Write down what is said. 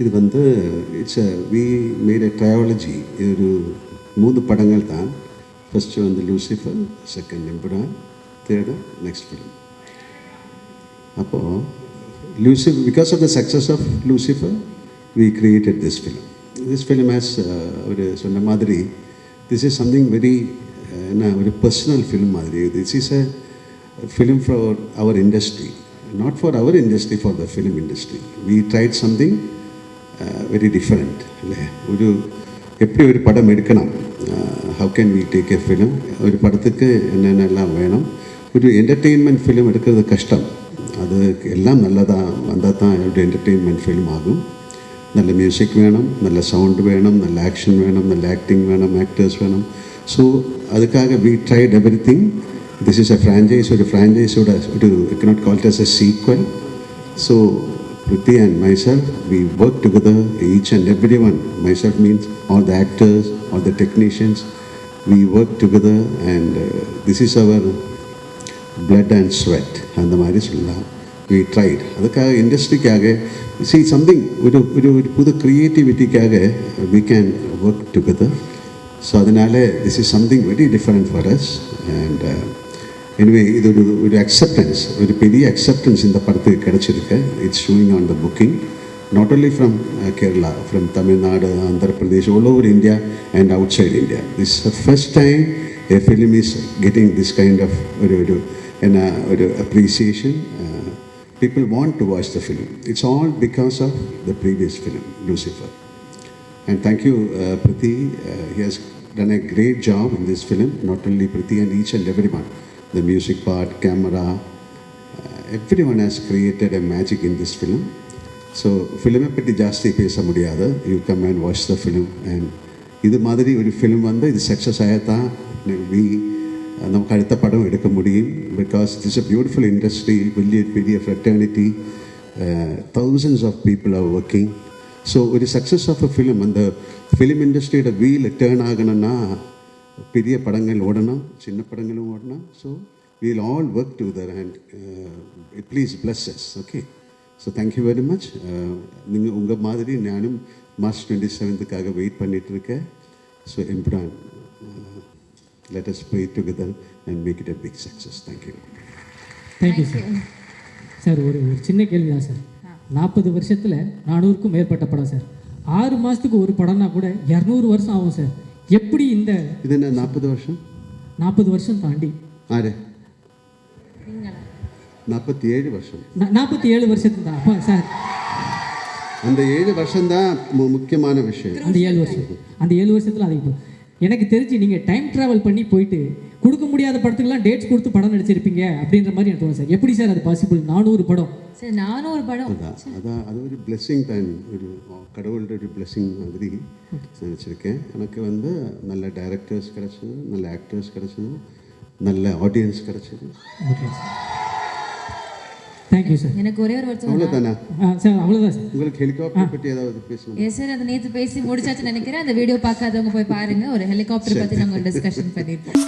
இது வந்து we made a trilogy. இது ஒரு 3 படங்கள் தான். ஃபஸ்ட்டு வந்து Lucifer, second Empuraan, third next film. அப்போது Lucifer, because of the success of Lucifer, we created this film. This film has ஒரு சொன்ன மாதிரி this is something very ஒரு personal film மாதிரி. This is a film for our industry, not for our industry, for the film industry. We tried something very different. ஒரு எப்படி ஒரு படம் எடுக்கணும், how can we take a film, ஒரு படத்துக்கு என்னென்னலாம் வேணும். ஒரு என்டர்டெயின்மெண்ட் ஃபிலிம் எடுக்கிறது கஷ்டம். அது எல்லாம் நல்லதாக வந்தால் தான் ஒரு என்டர்டெயின்மெண்ட் ஃபிலிம் ஆகும். நல்ல மியூசிக் வேணும், நல்ல சவுண்டு வேணும், நல்ல ஆக்ஷன் வேணும், நல்ல ஆக்டிங் வேணும், ஆக்டர்ஸ் வேணும். ஸோ அதுக்காக we tried every thing. This is a franchise. ஒரு ஃப்ரான்ச்சைஸோட ஒரு cannot call it as a sequel. So Priti and myself, we work together, each and everyone. Myself means all the actors, all the technicians. We work together and this is our blood and sweat. அந்த மாதிரி சொல்லலாம். We tried. அதுக்காக இண்டஸ்ட்ரிக்காக see something ஒரு புது க்ரியேட்டிவிட்டிக்காக we can work together. So அதனால் this is something very different for us. And anyway, இது ஒரு acceptance, ஒரு பெரிய acceptance இந்த படத்துக்கு கிடச்சிருக்கு. It's showing on the booking, not only from Kerala, from Tamil Nadu, Andhra Pradesh, all over India and outside India. This is the first time a film is getting this kind of appreciation. People want to watch the film. It's all because of the previous film, Lucifer. And thank you, Priti. He has done a great job in this film. Not only Priti and each and everyone. The music part, camera, everyone has created a magic in this film. So, film பற்றி ஜாஸ்தி பேச முடியாது. You come and watch the film. And இது மாதிரி ஒரு film வந்து இது success ஆகத்தான் நமக்கு அடுத்த படம் எடுக்க முடியும். Because it is a beautiful industry, பெரிய fraternity, thousands of people are working. So ஒரு சக்ஸஸ் ஆஃப் அ ஃபிலிம், அந்த ஃபிலிம் இண்டஸ்ட்ரியோட வீல் டேர்ன் ஆகணும்னா பெரிய படங்கள் ஓடணும், சின்ன படங்களும் ஓடணும். So we'll all work together and please bless us. Okay, so thank you very much. நீங்கள் உங்கள் மாதிரி நானும் மார்ச் 27th வெயிட் பண்ணிகிட்டு இருக்கேன். So Empuraan, let us pray together and make it a big success. Thank you. Thank you, sir. Sir ஒரு சின்ன கேள்வி தான் சார். 40 வருஷத்தில் 400க்கும் மேற்பட்ட படம் சார். 6 மாதத்துக்கு ஒரு படம்னா கூட 200 வருஷம் ஆகும் சார். எப்படி இந்த இது என்ன 40 வருஷம்? 40 வருஷம் தாண்டி ஆறு 47 வருஷம். 47 வருஷத்துக்கு தான் அப்போ சார். அந்த 7 வருஷம்தான் முக்கியமான விஷயம். அந்த 7 வருஷத்தில் அது இப்போ எனக்கு தெரிஞ்சு நீங்கள் டைம் ட்ராவல் பண்ணி போயிட்டு கொடுக்க முடியாத படத்துக்கெல்லாம் டேட்ஸ் கொடுத்து படம் நடிச்சிருப்பீங்க அப்படின்ற மாதிரி எனக்கு தோணும் சார். எப்படி சார் அது பாசிபிள்? 400 படம் சார், 400 படம். அதான் அது ஒரு பிளெஸ்ஸிங் தான், ஒரு கடவுளோட ஒரு பிளெஸ்ஸிங் மாதிரி நினச்சிருக்கேன். எனக்கு வந்து நல்ல டைரக்டர்ஸ் கிடச்சிது, நல்ல ஆக்டர்ஸ் கிடச்சிது, நல்ல ஆடியன்ஸ் கிடச்சிது. Okay sir, thank you sir. எனக்கு ஒரே ஒரு வருஷம் அவ்வளோதானே சார்? அவ்வளோதான் சார். உங்களுக்கு ஹெலிகாப்டர் பற்றி ஏதாவது பேசணும்? எஸ் சார், அதை நேற்று பேசி முடிச்சாச்சுன்னு நினைக்கிறேன். அந்த வீடியோ பார்க்காதவங்க போய் பாருங்கள். ஒரு ஹெலிகாப்டர் பற்றி நாங்கள் டிஸ்கஷன் பண்ணியிருப்போம்.